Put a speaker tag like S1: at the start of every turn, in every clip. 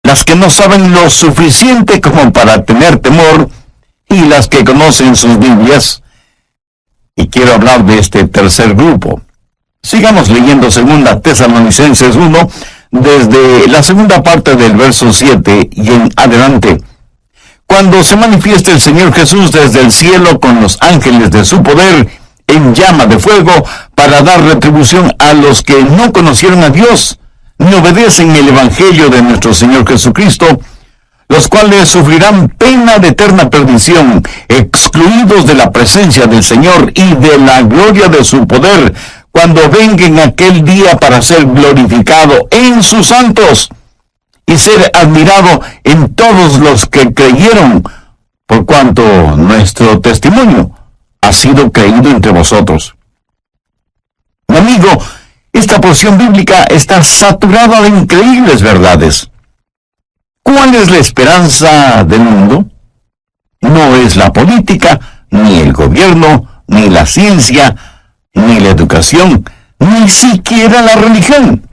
S1: las que no saben lo suficiente como para tener temor y las que conocen sus Biblias. Y quiero hablar de este tercer grupo. Sigamos leyendo 2 Tesalonicenses 1, desde la segunda parte del verso 7 y en adelante. Cuando se manifieste el Señor Jesús desde el cielo con los ángeles de su poder en llama de fuego para dar retribución a los que no conocieron a Dios, ni obedecen el Evangelio de nuestro Señor Jesucristo, los cuales sufrirán pena de eterna perdición, excluidos de la presencia del Señor y de la gloria de su poder, cuando venga en aquel día para ser glorificado en sus santos y ser admirado en todos los que creyeron, por cuanto nuestro testimonio ha sido creído entre vosotros. Mi amigo, esta porción bíblica está saturada de increíbles verdades. ¿Cuál es la esperanza del mundo? No es la política, ni el gobierno, ni la ciencia, ni la educación, ni siquiera la religión.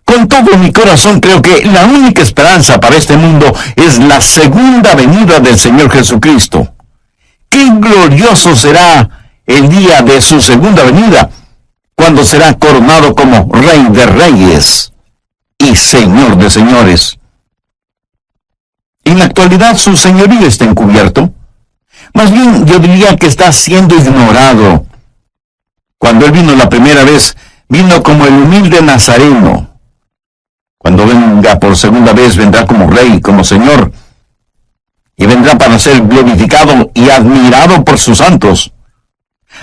S1: Con todo mi corazón creo que la única esperanza para este mundo es la segunda venida del Señor Jesucristo. ¡Qué glorioso será el día de su segunda venida, cuando será coronado como Rey de Reyes y Señor de Señores! En la actualidad su señorío está encubierto. Más bien yo diría que está siendo ignorado. Cuando Él vino la primera vez, vino como el humilde nazareno. Cuando venga por segunda vez, vendrá como Rey, como Señor, y vendrá para ser glorificado y admirado por sus santos.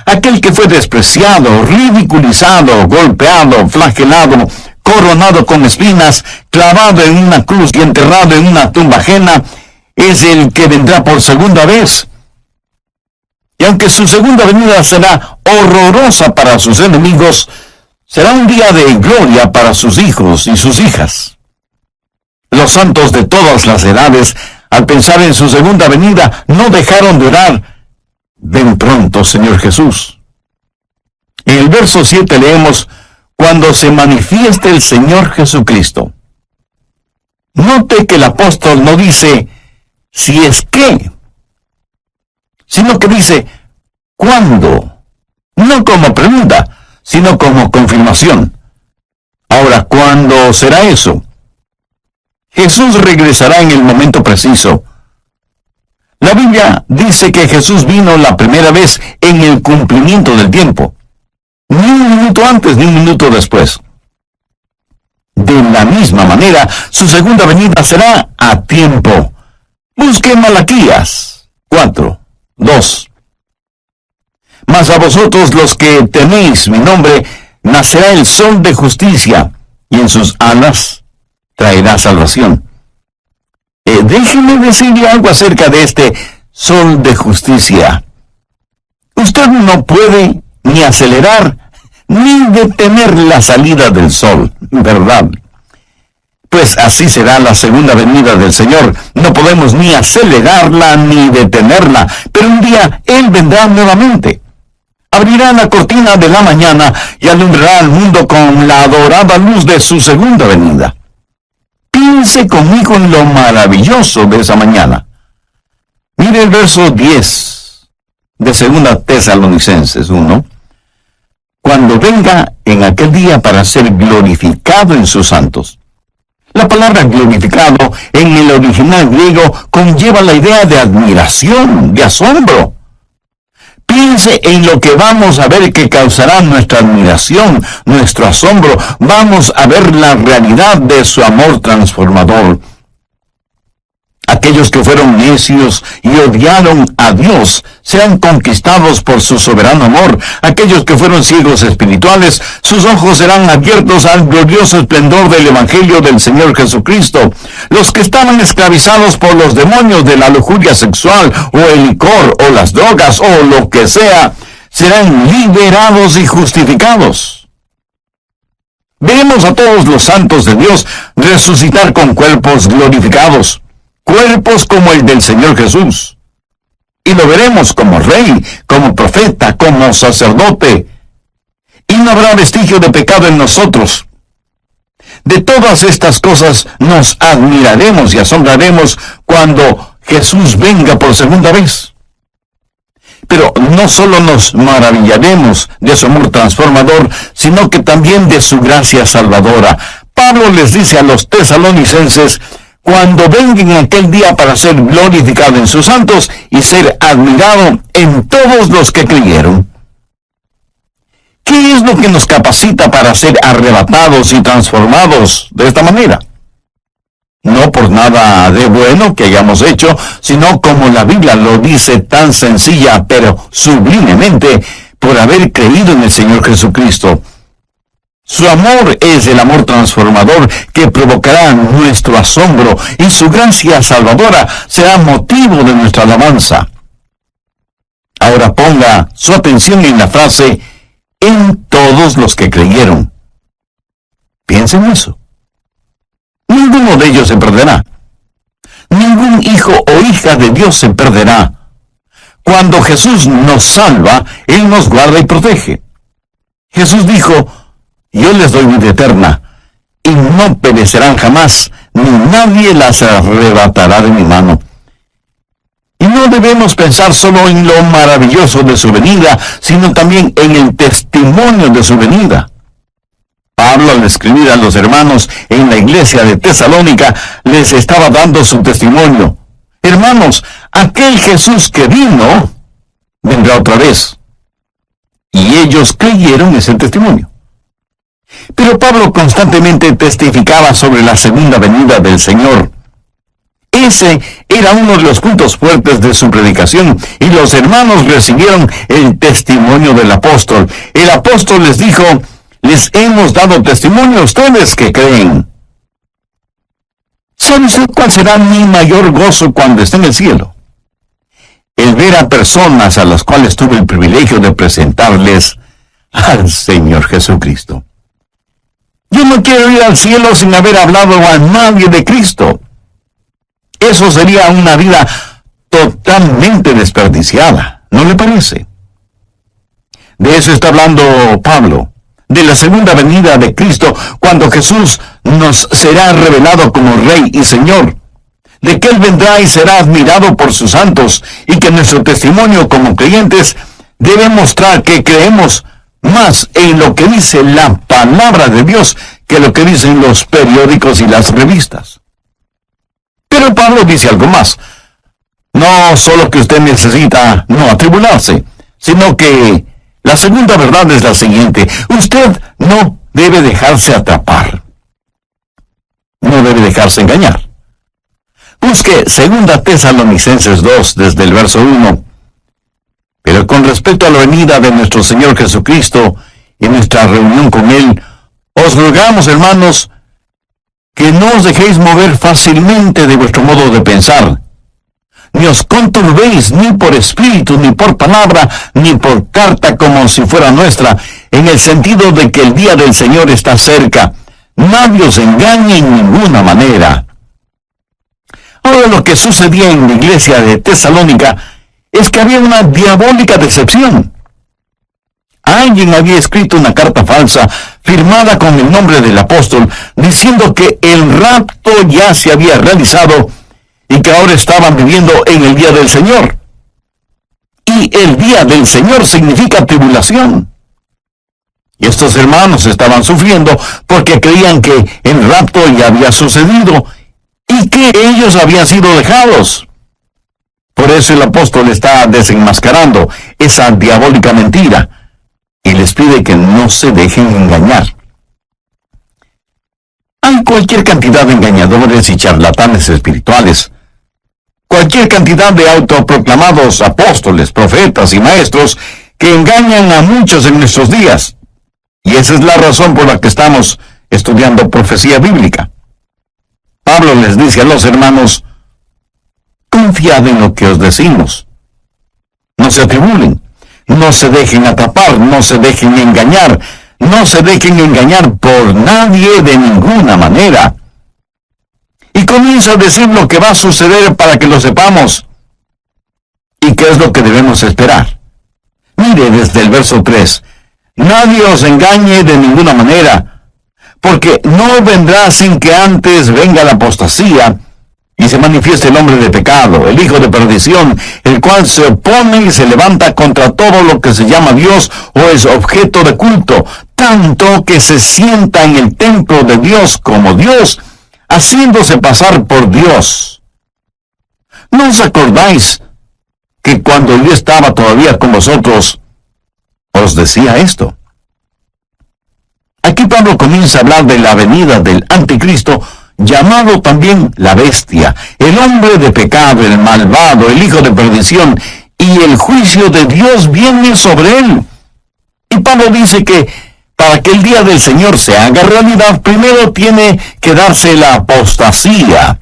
S1: Aquel que fue despreciado, ridiculizado, golpeado, flagelado, coronado con espinas, clavado en una cruz y enterrado en una tumba ajena, es el que vendrá por segunda vez. Y aunque su segunda venida será horrorosa para sus enemigos, será un día de gloria para sus hijos y sus hijas. Los santos de todas las edades, al pensar en su segunda venida, no dejaron de orar: ven pronto, Señor Jesús. En el verso 7 leemos: cuando se manifieste el Señor Jesucristo. Note que el apóstol no dice si es que, sino que dice ¿cuándo? No como pregunta, sino como confirmación. Ahora, ¿cuándo será eso? Jesús regresará en el momento preciso. La Biblia dice que Jesús vino la primera vez en el cumplimiento del tiempo. Ni un minuto antes ni un minuto después. De la misma manera, su segunda venida será a tiempo. Busque Malaquías 4:2. Mas a vosotros los que teméis mi nombre, nacerá el sol de justicia, y en sus alas traerá salvación. Déjeme decirle algo acerca de este sol de justicia. Usted no puede ni acelerar ni detener la salida del sol, ¿verdad? Pues así será la segunda venida del Señor. No podemos ni acelerarla ni detenerla, pero un día Él vendrá nuevamente. Abrirá la cortina de la mañana y alumbrará al mundo con la adorada luz de su segunda venida. Piense conmigo en lo maravilloso de esa mañana. Mire el verso 10 de 2 Tesalonicenses 1. Cuando venga en aquel día para ser glorificado en sus santos. La palabra glorificado en el original griego conlleva la idea de admiración, de asombro. Piense en lo que vamos a ver que causará nuestra admiración, nuestro asombro. Vamos a ver la realidad de su amor transformador. Aquellos que fueron necios y odiaron a Dios serán conquistados por su soberano amor. Aquellos que fueron ciegos espirituales, sus ojos serán abiertos al glorioso esplendor del Evangelio del Señor Jesucristo. Los que estaban esclavizados por los demonios de la lujuria sexual, o el licor, o las drogas, o lo que sea, serán liberados y justificados. Veremos a todos los santos de Dios resucitar con cuerpos glorificados. Cuerpos como el del Señor Jesús. Y lo veremos como rey, como profeta, como sacerdote. Y no habrá vestigio de pecado en nosotros. De todas estas cosas nos admiraremos y asombraremos cuando Jesús venga por segunda vez. Pero no solo nos maravillaremos de su amor transformador, sino que también de su gracia salvadora. Pablo les dice a los tesalonicenses: cuando vengan aquel día para ser glorificado en sus santos y ser admirado en todos los que creyeron. ¿Qué es lo que nos capacita para ser arrebatados y transformados de esta manera? No por nada de bueno que hayamos hecho, sino como la Biblia lo dice tan sencilla pero sublimemente, por haber creído en el Señor Jesucristo. Su amor es el amor transformador que provocará nuestro asombro, y su gracia salvadora será motivo de nuestra alabanza. Ahora ponga su atención en la frase «en todos los que creyeron». Piensen en eso. Ninguno de ellos se perderá. Ningún hijo o hija de Dios se perderá. Cuando Jesús nos salva, Él nos guarda y protege. Jesús dijo: yo les doy vida eterna, y no perecerán jamás, ni nadie las arrebatará de mi mano. Y no debemos pensar solo en lo maravilloso de su venida, sino también en el testimonio de su venida. Pablo, al escribir a los hermanos en la iglesia de Tesalónica, les estaba dando su testimonio. Hermanos, aquel Jesús que vino, vendrá otra vez. Y ellos creyeron ese testimonio. Pero Pablo constantemente testificaba sobre la segunda venida del Señor. Ese era uno de los puntos fuertes de su predicación, y los hermanos recibieron el testimonio del apóstol. El apóstol les dijo: les hemos dado testimonio a ustedes que creen. ¿Sabe usted cuál será mi mayor gozo cuando esté en el cielo? El ver a personas a las cuales tuve el privilegio de presentarles al Señor Jesucristo. Yo no quiero ir al cielo sin haber hablado a nadie de Cristo. Eso sería una vida totalmente desperdiciada, ¿no le parece? De eso está hablando Pablo, de la segunda venida de Cristo, cuando Jesús nos será revelado como Rey y Señor, de que Él vendrá y será admirado por sus santos, y que nuestro testimonio como creyentes debe mostrar que creemos más en lo que dice la palabra de Dios que lo que dicen los periódicos y las revistas. Pero Pablo dice algo más. No solo que usted necesita no atribularse, sino que la segunda verdad es la siguiente: usted no debe dejarse atrapar. No debe dejarse engañar. Busque 2 Tesalonicenses 2 desde el verso 1. Pero con respecto a la venida de nuestro Señor Jesucristo y nuestra reunión con Él, os rogamos, hermanos, que no os dejéis mover fácilmente de vuestro modo de pensar, ni os conturbéis ni por espíritu, ni por palabra, ni por carta como si fuera nuestra, en el sentido de que el día del Señor está cerca. Nadie os engañe en ninguna manera. Ahora, lo que sucedía en la iglesia de Tesalónica es que había una diabólica decepción. Alguien había escrito una carta falsa, firmada con el nombre del apóstol, diciendo que el rapto ya se había realizado y que ahora estaban viviendo en el día del Señor. Y el día del Señor significa tribulación. Y estos hermanos estaban sufriendo porque creían que el rapto ya había sucedido y que ellos habían sido dejados. Por eso el apóstol está desenmascarando esa diabólica mentira y les pide que no se dejen engañar. Hay cualquier cantidad de engañadores y charlatanes espirituales, cualquier cantidad de autoproclamados apóstoles, profetas y maestros que engañan a muchos en nuestros días. Y esa es la razón por la que estamos estudiando profecía bíblica. Pablo les dice a los hermanos: confiad en lo que os decimos. No se atribulen, no se dejen atrapar, no se dejen engañar, no se dejen engañar por nadie de ninguna manera. Y comienza a decir lo que va a suceder para que lo sepamos. ¿Y qué es lo que debemos esperar? Mire desde el verso 3. Nadie os engañe de ninguna manera, porque no vendrá sin que antes venga la apostasía y se manifieste el hombre de pecado, el hijo de perdición, el cual se opone y se levanta contra todo lo que se llama Dios o es objeto de culto, tanto que se sienta en el templo de Dios como Dios, haciéndose pasar por Dios. ¿No os acordáis que cuando yo estaba todavía con vosotros, os decía esto? Aquí Pablo comienza a hablar de la venida del anticristo, llamado también la bestia, el hombre de pecado, el malvado, el hijo de perdición, y el juicio de Dios viene sobre él. Y Pablo dice que para que el día del Señor se haga realidad, primero tiene que darse la apostasía,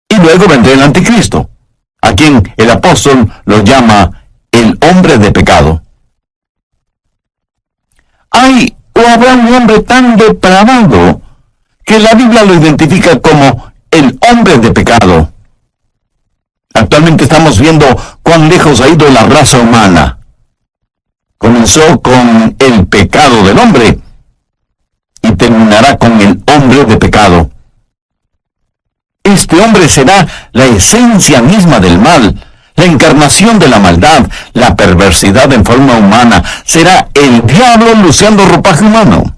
S1: y luego vendrá el anticristo, a quien el apóstol lo llama el hombre de pecado. Hay o habrá un hombre tan depravado que la Biblia lo identifica como el hombre de pecado. Actualmente estamos viendo cuán lejos ha ido la raza humana. Comenzó con el pecado del hombre y terminará con el hombre de pecado. Este hombre será la esencia misma del mal, la encarnación de la maldad, la perversidad en forma humana. Será el diablo luciendo ropaje humano.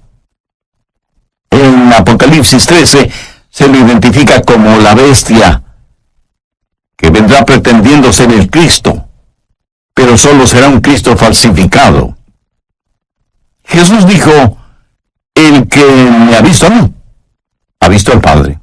S1: En Apocalipsis 13 se lo identifica como la bestia, que vendrá pretendiendo ser el Cristo, pero solo será un Cristo falsificado. Jesús dijo: el que me ha visto a mí, ha visto al Padre.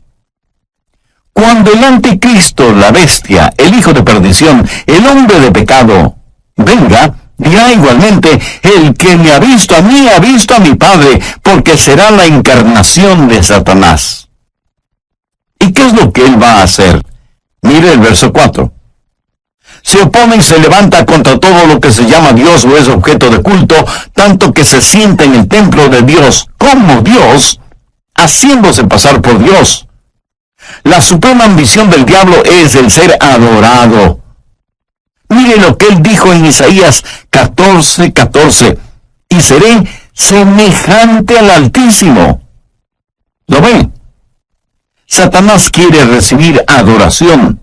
S1: Cuando el anticristo, la bestia, el hijo de perdición, el hombre de pecado, venga, dirá igualmente: el que me ha visto a mí, ha visto a mi Padre, porque será la encarnación de Satanás. ¿Y qué es lo que él va a hacer? Mire el verso 4. Se opone y se levanta contra todo lo que se llama Dios o es objeto de culto, tanto que se sienta en el templo de Dios como Dios, haciéndose pasar por Dios. La suprema ambición del diablo es el ser adorado. Mire lo que él dijo en Isaías 14:14. Y seré semejante al Altísimo. ¿Lo ve? Satanás quiere recibir adoración.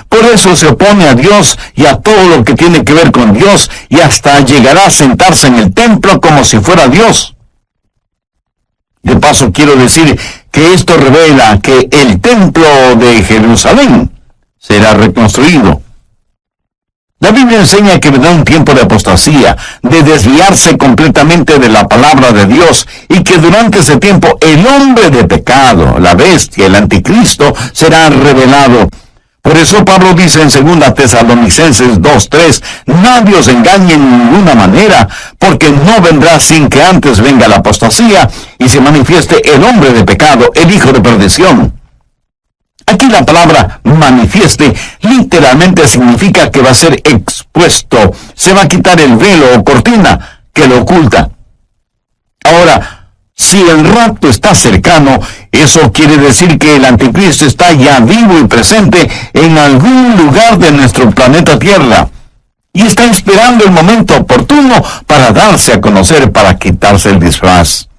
S1: Por eso se opone a Dios y a todo lo que tiene que ver con Dios, y hasta llegará a sentarse en el templo como si fuera Dios. De paso, quiero decir que esto revela que el templo de Jerusalén será reconstruido. La Biblia enseña que vendrá un tiempo de apostasía, de desviarse completamente de la palabra de Dios, y que durante ese tiempo el hombre de pecado, la bestia, el anticristo, será revelado. Por eso Pablo dice en 2 Tesalonicenses 2:3, nadie os engañe en ninguna manera, porque no vendrá sin que antes venga la apostasía y se manifieste el hombre de pecado, el hijo de perdición. Aquí la palabra manifieste literalmente significa que va a ser expuesto, se va a quitar el velo o cortina que lo oculta. Ahora, si el rapto está cercano, eso quiere decir que el anticristo está ya vivo y presente en algún lugar de nuestro planeta Tierra, y está esperando el momento oportuno para darse a conocer, para quitarse el disfraz.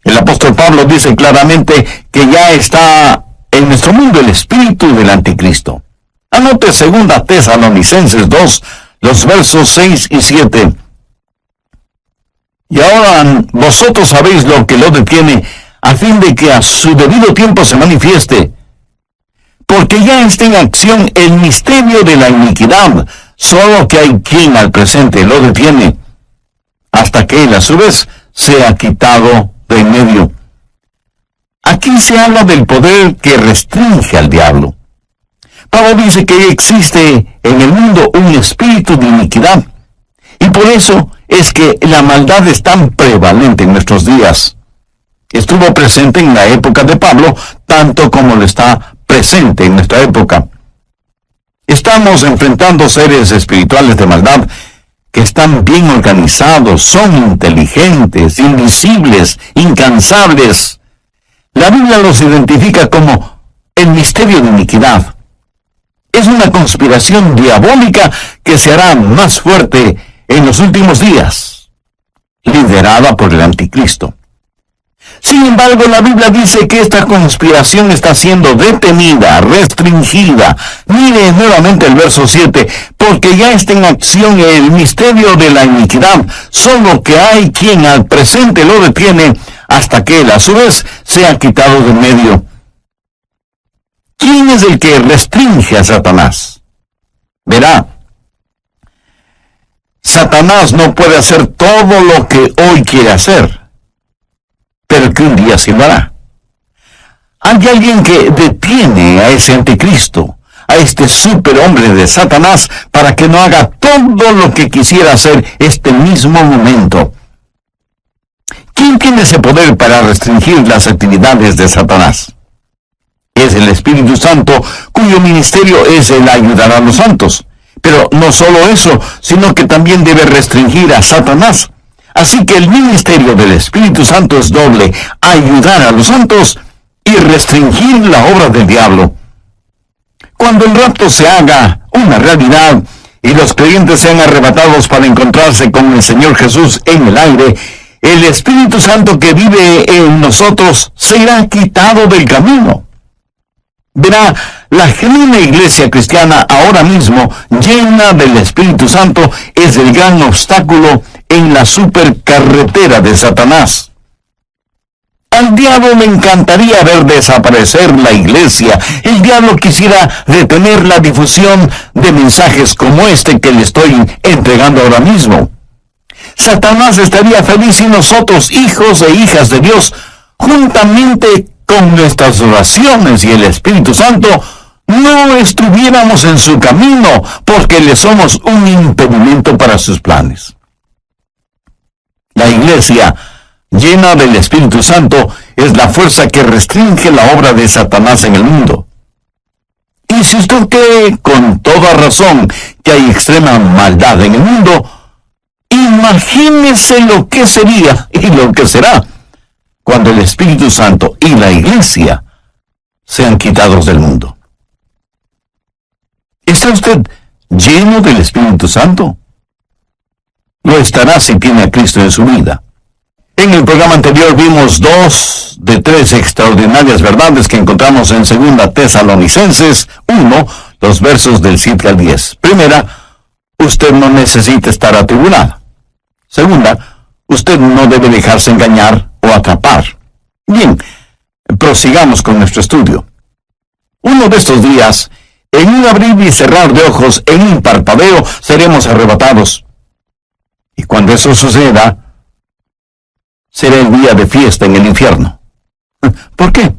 S1: El apóstol Pablo dice claramente que ya está en nuestro mundo el espíritu del anticristo. Anote 2 Tesalonicenses 2, los versos 6 y 7. Y ahora vosotros sabéis lo que lo detiene, a fin de que a su debido tiempo se manifieste. Porque ya está en acción el misterio de la iniquidad, solo que hay quien al presente lo detiene, hasta que él a su vez sea quitado de en medio. Aquí se habla del poder que restringe al diablo. Pablo dice que existe en el mundo un espíritu de iniquidad, y por eso es que la maldad es tan prevalente en nuestros días. Estuvo presente en la época de Pablo, tanto como lo está presente en nuestra época. Estamos enfrentando seres espirituales de maldad que están bien organizados, son inteligentes, invisibles, incansables. La Biblia los identifica como el misterio de iniquidad. Es una conspiración diabólica que se hará más fuerte en los últimos días, liderada por el anticristo. Sin embargo, la Biblia dice que esta conspiración está siendo detenida, restringida. Mire nuevamente el verso 7, porque ya está en acción el misterio de la iniquidad, solo que hay quien al presente lo detiene hasta que él a su vez sea quitado de medio. ¿Quién es el que restringe a Satanás? Verá, Satanás no puede hacer todo lo que hoy quiere hacer, pero que un día sí lo hará. Hay alguien que detiene a ese anticristo, a este superhombre de Satanás, para que no haga todo lo que quisiera hacer este mismo momento. ¿Quién tiene ese poder para restringir las actividades de Satanás? Es el Espíritu Santo, cuyo ministerio es el ayudar a los santos. Pero no solo eso, sino que también debe restringir a Satanás. Así que el ministerio del Espíritu Santo es doble: ayudar a los santos y restringir la obra del diablo. Cuando el rapto se haga una realidad y los creyentes sean arrebatados para encontrarse con el Señor Jesús en el aire, el Espíritu Santo que vive en nosotros será quitado del camino. Verá, la genuina iglesia cristiana ahora mismo, llena del Espíritu Santo, es el gran obstáculo en la supercarretera de Satanás. Al diablo le encantaría ver desaparecer la iglesia. El diablo quisiera detener la difusión de mensajes como este que le estoy entregando ahora mismo. Satanás estaría feliz si nosotros, hijos e hijas de Dios, juntamente con nuestras oraciones y el Espíritu Santo, no estuviéramos en su camino, porque le somos un impedimento para sus planes. La iglesia, llena del Espíritu Santo, es la fuerza que restringe la obra de Satanás en el mundo. Y si usted cree con toda razón que hay extrema maldad en el mundo, imagínese lo que sería y lo que será cuando el Espíritu Santo y la iglesia sean quitados del mundo. ¿Está usted lleno del Espíritu Santo? Lo estará si tiene a Cristo en su vida. En el programa anterior vimos 2 de 3 extraordinarias verdades que encontramos en 2 Tesalonicenses 1, los versos del 7 al 10. Primera, usted no necesita estar atribulado. Segunda, usted no debe dejarse engañar o atrapar. Bien, prosigamos con nuestro estudio. Uno de estos días, en un abrir y cerrar de ojos, en un parpadeo, seremos arrebatados. Y cuando eso suceda, será el día de fiesta en el infierno. ¿Por qué?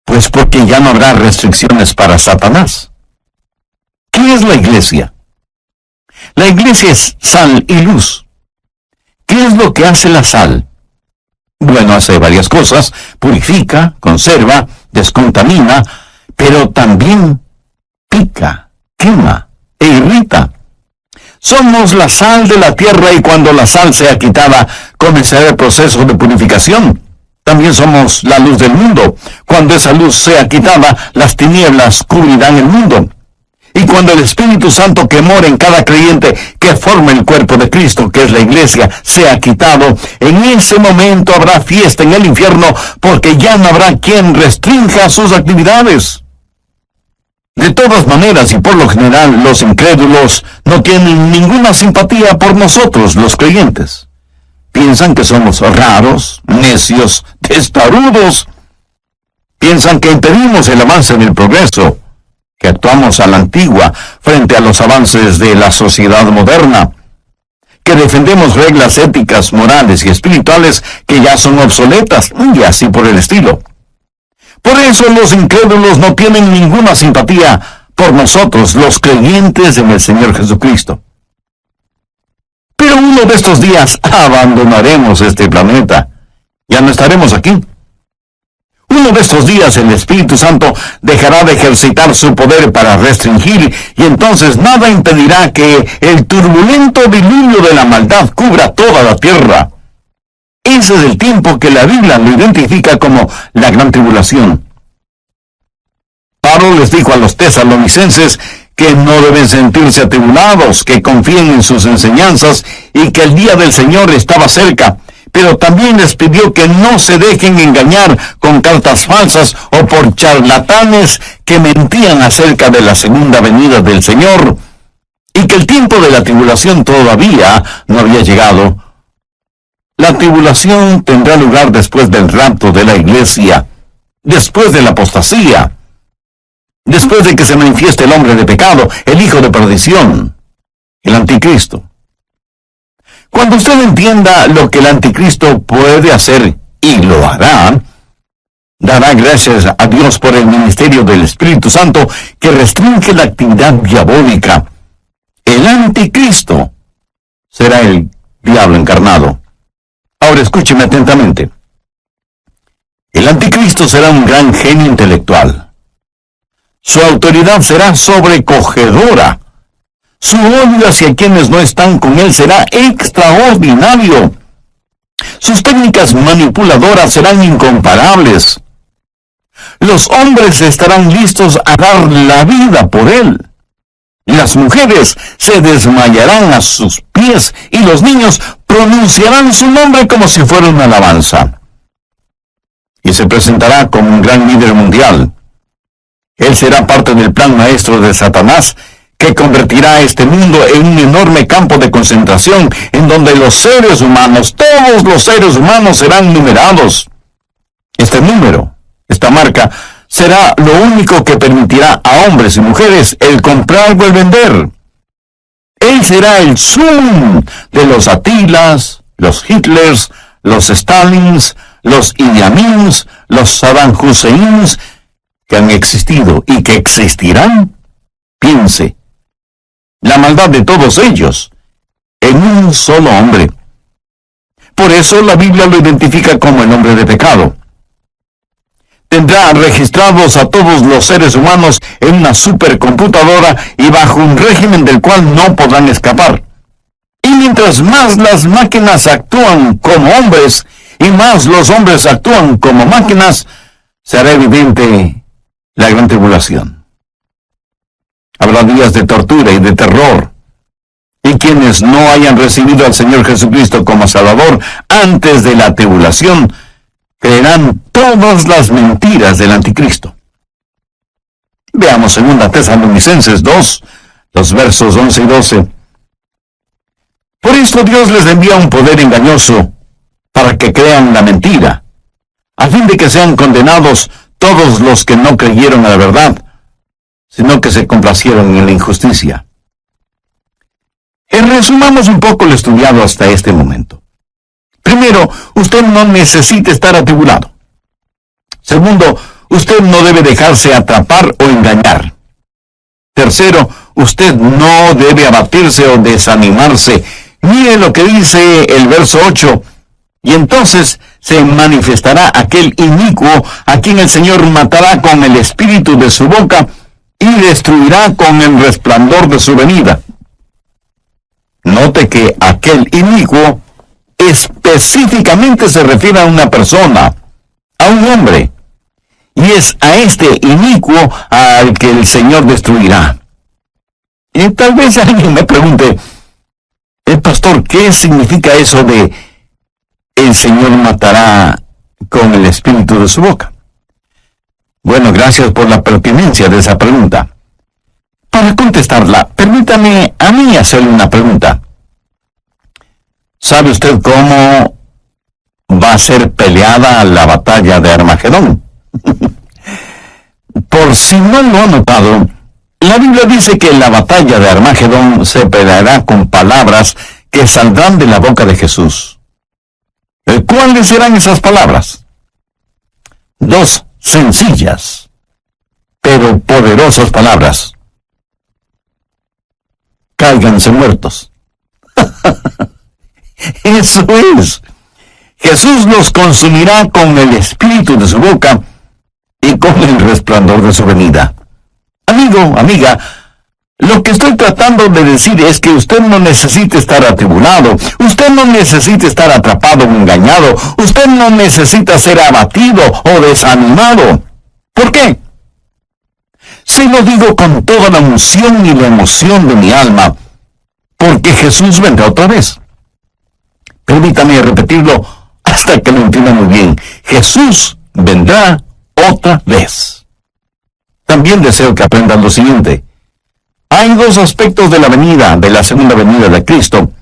S1: Pues porque ya no habrá restricciones para Satanás. ¿Qué es la iglesia? La iglesia es sal y luz. ¿Qué es lo que hace la sal? Bueno, hace varias cosas: purifica, conserva, descontamina, pero también pica, quema e irrita. Somos la sal de la tierra, y cuando la sal sea quitada, comenzará el proceso de purificación. También somos la luz del mundo. Cuando esa luz sea quitada, las tinieblas cubrirán el mundo. Y cuando el Espíritu Santo que mora en cada creyente, que forma el cuerpo de Cristo, que es la iglesia, sea quitado, en ese momento habrá fiesta en el infierno, porque ya no habrá quien restrinja sus actividades. De todas maneras, y por lo general, los incrédulos no tienen ninguna simpatía por nosotros, los creyentes. Piensan que somos raros, necios, testarudos. Piensan que impedimos el avance del progreso, que actuamos a la antigua frente a los avances de la sociedad moderna, que defendemos reglas éticas, morales y espirituales que ya son obsoletas, y así por el estilo. Por eso los incrédulos no tienen ninguna simpatía por nosotros, los creyentes en el Señor Jesucristo. Pero uno de estos días abandonaremos este planeta. Ya no estaremos aquí. Uno de estos días el Espíritu Santo dejará de ejercitar su poder para restringir, y entonces nada impedirá que el turbulento diluvio de la maldad cubra toda la tierra. Ese es el tiempo que la Biblia lo identifica como la gran tribulación. Pablo les dijo a los tesalonicenses que no deben sentirse atribulados, que confíen en sus enseñanzas y que el día del Señor estaba cerca. pero también les pidió que no se dejen engañar con cartas falsas o por charlatanes que mentían acerca de la segunda venida del Señor, y que el tiempo de la tribulación todavía no había llegado. La tribulación tendrá lugar después del rapto de la iglesia, después de la apostasía, después de que se manifieste el hombre de pecado, el hijo de perdición, el anticristo. Cuando usted entienda lo que el anticristo puede hacer, y lo hará, dará gracias a Dios por el ministerio del Espíritu Santo que restringe la actividad diabólica. El anticristo será el diablo encarnado. Ahora escúcheme atentamente. El anticristo será un gran genio intelectual. Su autoridad será sobrecogedora. Su odio hacia quienes no están con él será extraordinario. Sus técnicas manipuladoras serán incomparables. Los hombres estarán listos a dar la vida por él. Las mujeres se desmayarán a sus pies y los niños pronunciarán su nombre como si fuera una alabanza. Y se presentará como un gran líder mundial. Él será parte del plan maestro de Satanás, que convertirá a este mundo en un enorme campo de concentración en donde los seres humanos, todos los seres humanos serán numerados. Este número, esta marca, será lo único que permitirá a hombres y mujeres el comprar o el vender. Él será el Zoom de los Atilas, los Hitlers, los Stalins, los Idi Amins, los Saddam Husseins, que han existido y que existirán. Piense, la maldad de todos ellos en un solo hombre. Por eso la Biblia lo identifica como el hombre de pecado. Tendrá registrados a todos los seres humanos en una supercomputadora y bajo un régimen del cual no podrán escapar. Y mientras más las máquinas actúan como hombres y más los hombres actúan como máquinas, será evidente la gran tribulación. Habrá días de tortura y de terror. Y quienes no hayan recibido al Señor Jesucristo como Salvador antes de la tribulación, creerán todas las mentiras del anticristo. Veamos 2 Tesalonicenses 2, los versos 11 y 12. Por esto Dios les envía un poder engañoso para que crean la mentira, a fin de que sean condenados todos los que no creyeron a la verdad, sino que se complacieron en la injusticia. Resumamos un poco lo estudiado hasta este momento. Primero, usted no necesita estar atribulado. Segundo, usted no debe dejarse atrapar o engañar. Tercero, usted no debe abatirse o desanimarse. Mire lo que dice el verso 8. Y entonces se manifestará aquel inicuo a quien el Señor matará con el espíritu de su boca y destruirá con el resplandor de su venida. Note que aquel inicuo específicamente se refiere a una persona, a un hombre, y es a este inicuo al que el Señor destruirá. Y tal vez alguien me pregunte, pastor, ¿qué significa eso de el Señor matará con el espíritu de su boca? Bueno, gracias por la pertinencia de esa pregunta. Para contestarla, permítame a mí hacerle una pregunta. ¿Sabe usted cómo va a ser peleada la batalla de Armagedón? Por si no lo ha notado, la Biblia dice que la batalla de Armagedón se peleará con palabras que saldrán de la boca de Jesús. ¿Cuáles serán esas palabras? Dos sencillas, pero poderosas palabras. Cáiganse muertos. Eso es. Jesús los consumirá con el espíritu de su boca y con el resplandor de su venida. Amigo, amiga, lo que estoy tratando de decir es que usted no necesita estar atribulado, usted no necesita estar atrapado o engañado, usted no necesita ser abatido o desanimado. ¿Por qué? Se lo digo con toda la unción y la emoción de mi alma, porque Jesús vendrá otra vez. Permítame repetirlo hasta que lo entienda muy bien. Jesús vendrá otra vez. También deseo que aprendan lo siguiente. Hay dos aspectos de la segunda venida de Cristo.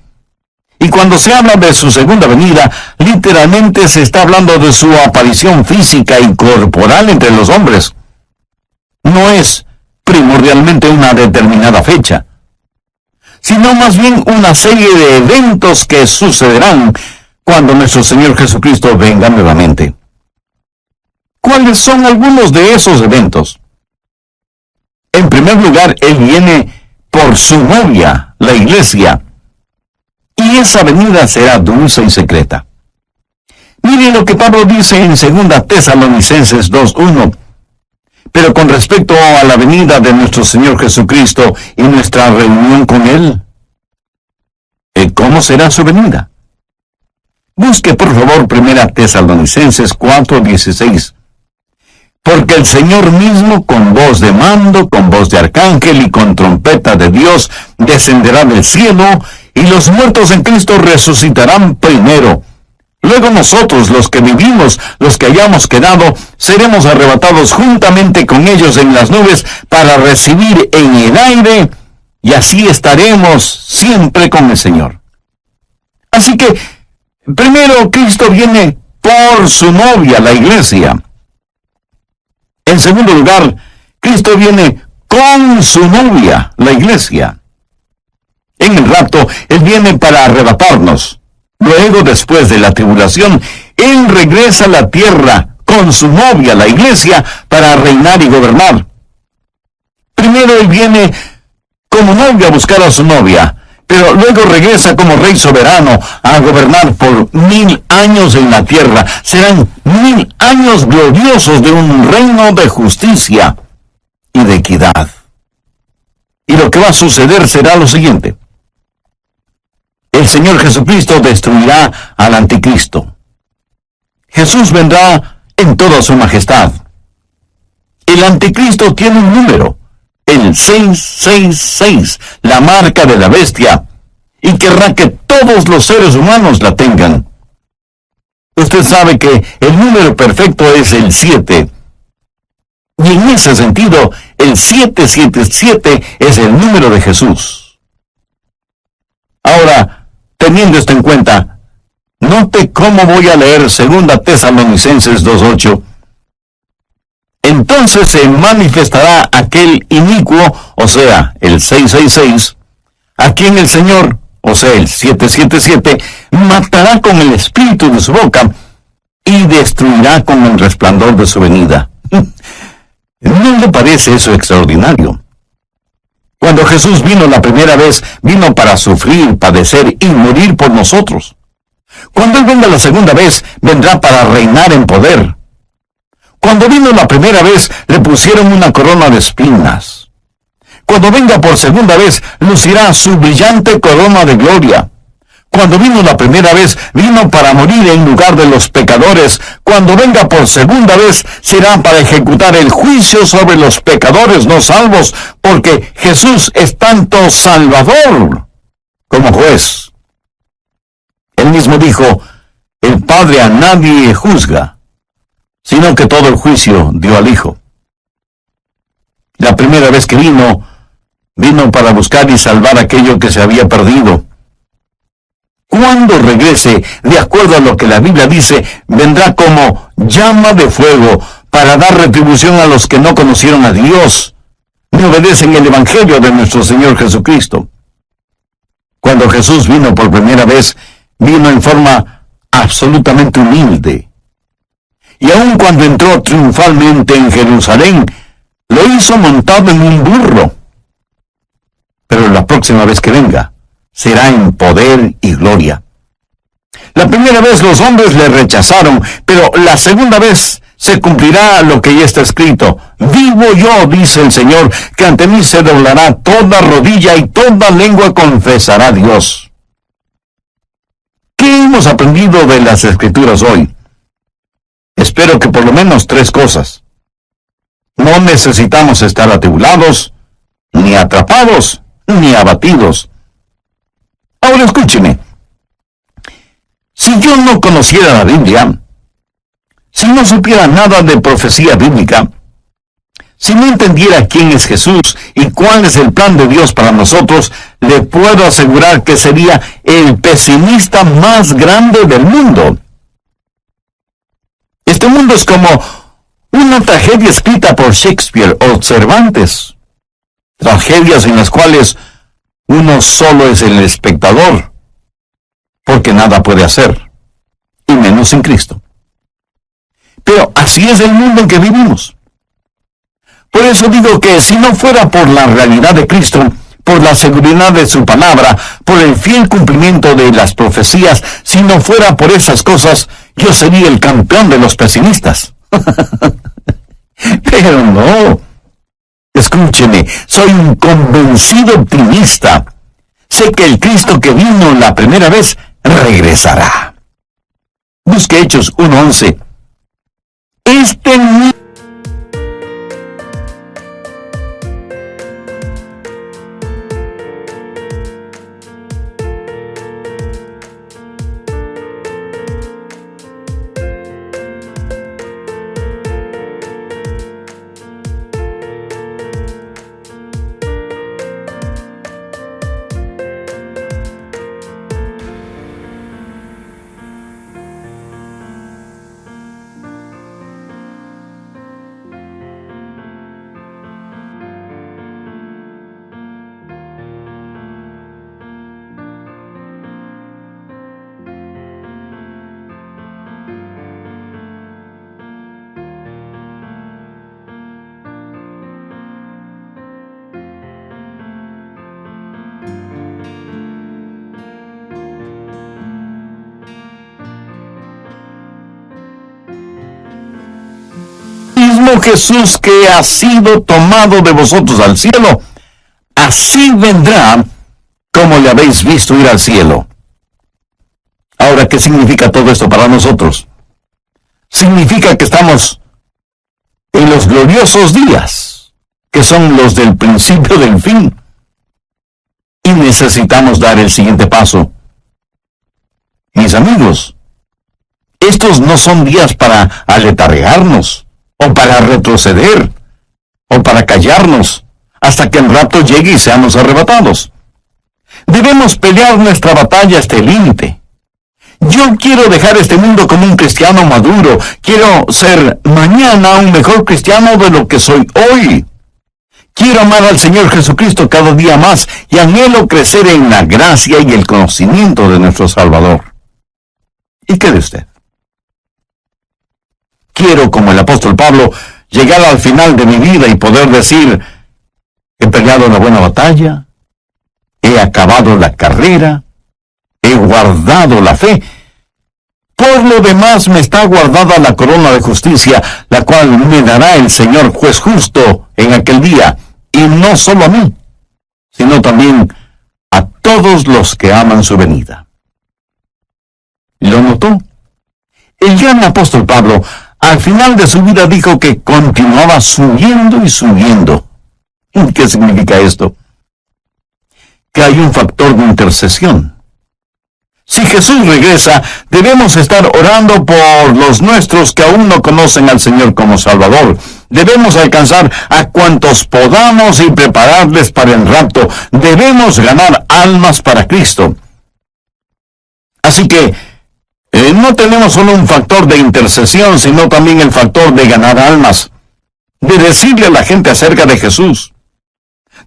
S1: Y cuando se habla de su segunda venida, literalmente se está hablando de su aparición física y corporal entre los hombres. No es primordialmente una determinada fecha, sino más bien una serie de eventos que sucederán cuando nuestro Señor Jesucristo venga nuevamente. ¿Cuáles son algunos de esos eventos? En primer lugar, Él viene por su novia, la iglesia, y esa venida será dulce y secreta. Miren lo que Pablo dice en 2 Tesalonicenses 2:1. Pero con respecto a la venida de nuestro Señor Jesucristo y nuestra reunión con Él, ¿cómo será su venida? Busque por favor 1 Tesalonicenses 4:16. Porque el Señor mismo, con voz de mando, con voz de arcángel y con trompeta de Dios, descenderá del cielo, y los muertos en Cristo resucitarán primero. Luego nosotros, los que vivimos, los que hayamos quedado, seremos arrebatados juntamente con ellos en las nubes para recibir en el aire, y así estaremos siempre con el Señor. Así que, primero Cristo viene por su novia, la iglesia. En segundo lugar, Cristo viene con su novia, la iglesia. En el rapto, Él viene para arrebatarnos. Luego, después de la tribulación, Él regresa a la tierra con su novia, la iglesia, para reinar y gobernar. Primero Él viene como novia a buscar a su novia, pero luego regresa como rey soberano a gobernar por 1000 años en la tierra. Serán 1000 años gloriosos de un reino de justicia y de equidad. Y lo que va a suceder será lo siguiente. El Señor Jesucristo destruirá al anticristo. Jesús vendrá en toda su majestad. El anticristo tiene un número, el 666, la marca de la bestia, y querrá que todos los seres humanos la tengan. Usted sabe que el número perfecto es el 7. Y en ese sentido, el 777 es el número de Jesús. Ahora, teniendo esto en cuenta, note cómo voy a leer 2 Tesalonicenses 2:8. Entonces se manifestará aquel inicuo, o sea, el 666, a quien el Señor, o sea, el 777, matará con el espíritu de su boca y destruirá con el resplandor de su venida. ¿No le parece eso extraordinario? Cuando Jesús vino la primera vez, vino para sufrir, padecer y morir por nosotros. Cuando Él venga la segunda vez, vendrá para reinar en poder. Cuando vino la primera vez, le pusieron una corona de espinas. Cuando venga por segunda vez, lucirá su brillante corona de gloria. Cuando vino la primera vez, vino para morir en lugar de los pecadores. Cuando venga por segunda vez, será para ejecutar el juicio sobre los pecadores no salvos, porque Jesús es tanto Salvador como juez. Él mismo dijo, el Padre a nadie juzga, sino que todo el juicio dio al Hijo. La primera vez que vino para buscar y salvar aquello que se había perdido. Cuando regrese, de acuerdo a lo que la Biblia dice, vendrá como llama de fuego para dar retribución a los que no conocieron a Dios, ni obedecen el Evangelio de nuestro Señor Jesucristo. Cuando Jesús vino por primera vez, vino en forma absolutamente humilde. Y aun cuando entró triunfalmente en Jerusalén, lo hizo montado en un burro. Pero la próxima vez que venga, será en poder y gloria. La primera vez los hombres le rechazaron, pero la segunda vez se cumplirá lo que ya está escrito. Vivo yo, dice el Señor, que ante mí se doblará toda rodilla y toda lengua confesará a Dios. ¿Qué hemos aprendido de las Escrituras hoy? Espero que por lo menos 3 cosas. No necesitamos estar atribulados, ni atrapados, ni abatidos. Ahora escúcheme. Si yo no conociera la Biblia, si no supiera nada de profecía bíblica, si no entendiera quién es Jesús y cuál es el plan de Dios para nosotros, le puedo asegurar que sería el pesimista más grande del mundo. Este mundo es como una tragedia escrita por Shakespeare o Cervantes. Tragedias en las cuales uno solo es el espectador, porque nada puede hacer, y menos sin Cristo. Pero así es el mundo en que vivimos. Por eso digo que si no fuera por la realidad de Cristo, por la seguridad de su palabra, por el fiel cumplimiento de las profecías, si no fuera por esas cosas, yo sería el campeón de los pesimistas. Pero no. Escúcheme, soy un convencido optimista. Sé que el Cristo que vino la primera vez regresará. Busque Hechos 1:11. Mismo Jesús que ha sido tomado de vosotros al cielo, así vendrá como le habéis visto ir al cielo. Ahora, ¿qué significa todo esto para nosotros? Significa que estamos en los gloriosos días, que son los del principio del fin, y necesitamos dar el siguiente paso. Mis amigos, estos no son días para aletargarnos, o para retroceder, o para callarnos, hasta que el rapto llegue y seamos arrebatados. Debemos pelear nuestra batalla hasta el límite. Yo quiero dejar este mundo como un cristiano maduro. Quiero ser mañana un mejor cristiano de lo que soy hoy. Quiero amar al Señor Jesucristo cada día más y anhelo crecer en la gracia y el conocimiento de nuestro Salvador. ¿Y qué de usted? Quiero, como el apóstol Pablo, llegar al final de mi vida y poder decir: he peleado una buena batalla, he acabado la carrera, he guardado la fe. Por lo demás me está guardada la corona de justicia, la cual me dará el Señor juez justo en aquel día, y no solo a mí, sino también a todos los que aman su venida. ¿Lo notó? El gran apóstol Pablo, al final de su vida, dijo que continuaba subiendo y subiendo. ¿Qué significa esto? Que hay un factor de intercesión. Si Jesús regresa, debemos estar orando por los nuestros que aún no conocen al Señor como Salvador. Debemos alcanzar a cuantos podamos y prepararles para el rapto. Debemos ganar almas para Cristo. Así que no tenemos solo un factor de intercesión, sino también el factor de ganar almas, de decirle a la gente acerca de Jesús.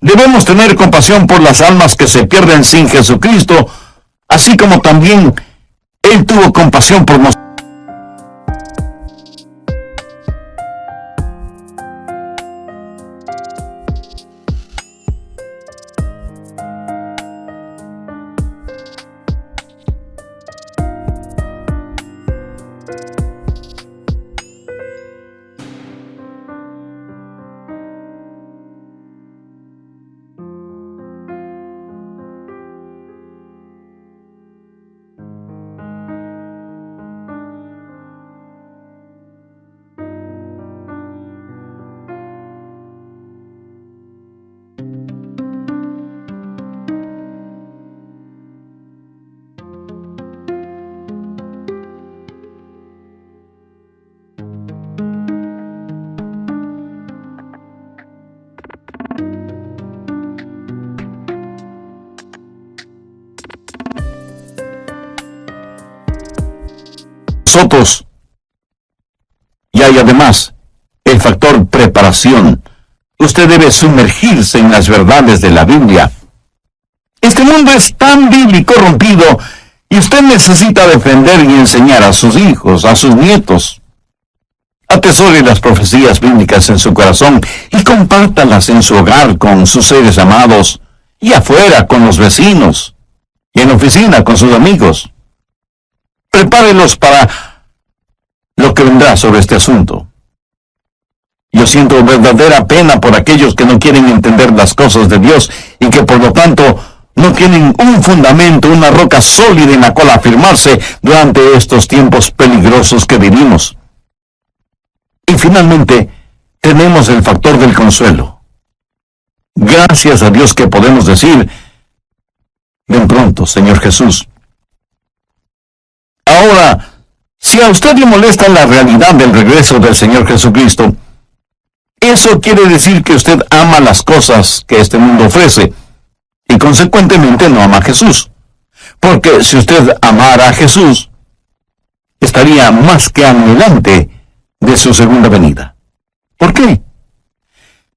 S1: Debemos tener compasión por las almas que se pierden sin Jesucristo, así como también Él tuvo compasión por nosotros. nosotros. Y hay además el factor preparación. Usted debe sumergirse en las verdades de la Biblia. Este mundo es tan vil y corrompido, y usted necesita defender y enseñar a sus hijos, a sus nietos. Atesore las profecías bíblicas en su corazón y compártalas en su hogar con sus seres amados, y afuera con los vecinos, y en la oficina con sus amigos. Prepárelos para lo que vendrá sobre este asunto. Yo siento verdadera pena por aquellos que no quieren entender las cosas de Dios y que por lo tanto no tienen un fundamento, una roca sólida en la cual afirmarse durante estos tiempos peligrosos que vivimos. Y finalmente, tenemos el factor del consuelo. Gracias a Dios que podemos decir, ven pronto, Señor Jesús. Ahora, si a usted le molesta la realidad del regreso del Señor Jesucristo, eso quiere decir que usted ama las cosas que este mundo ofrece y consecuentemente no ama a Jesús. Porque si usted amara a Jesús, estaría más que anhelante de su segunda venida. ¿Por qué?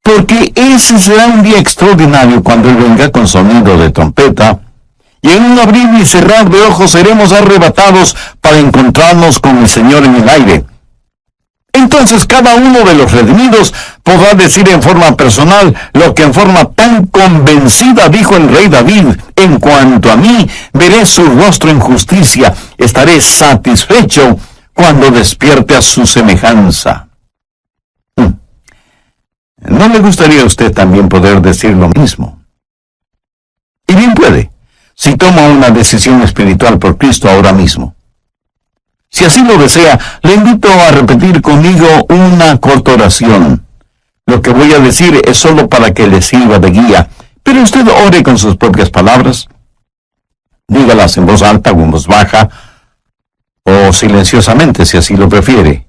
S1: Porque ese será un día extraordinario cuando Él venga con sonido de trompeta, y en un abrir y cerrar de ojos seremos arrebatados para encontrarnos con el Señor en el aire. Entonces cada uno de los redimidos podrá decir en forma personal lo que en forma tan convencida dijo el rey David: en cuanto a mí, veré su rostro en justicia, estaré satisfecho cuando despierte a su semejanza. ¿No le gustaría a usted también poder decir lo mismo? Y bien puede, si toma una decisión espiritual por Cristo ahora mismo. Si así lo desea, le invito a repetir conmigo una corta oración. Lo que voy a decir es solo para que le sirva de guía, pero usted ore con sus propias palabras. Dígalas en voz alta o en voz baja, o silenciosamente si así lo prefiere.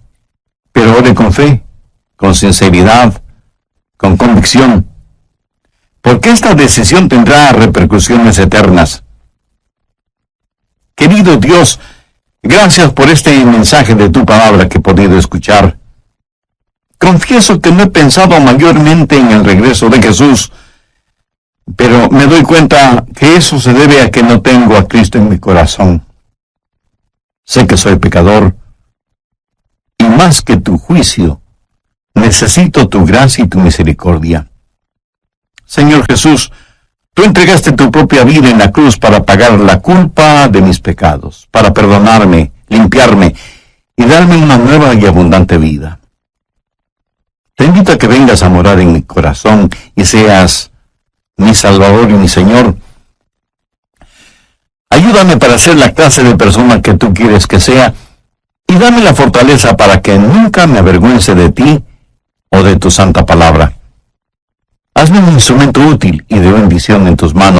S1: Pero ore con fe, con sinceridad, con convicción, porque esta decisión tendrá repercusiones eternas. Querido Dios, gracias por este mensaje de tu palabra que he podido escuchar. Confieso que no he pensado mayormente en el regreso de Jesús, pero me doy cuenta que eso se debe a que no tengo a Cristo en mi corazón. Sé que soy pecador, y más que tu juicio, necesito tu gracia y tu misericordia. Señor Jesús, tú entregaste tu propia vida en la cruz para pagar la culpa de mis pecados, para perdonarme, limpiarme y darme una nueva y abundante vida. Te invito a que vengas a morar en mi corazón y seas mi Salvador y mi Señor. Ayúdame para ser la clase de persona que tú quieres que sea y dame la fortaleza para que nunca me avergüence de ti o de tu santa palabra. Hazme un instrumento útil y de bendición en tus manos.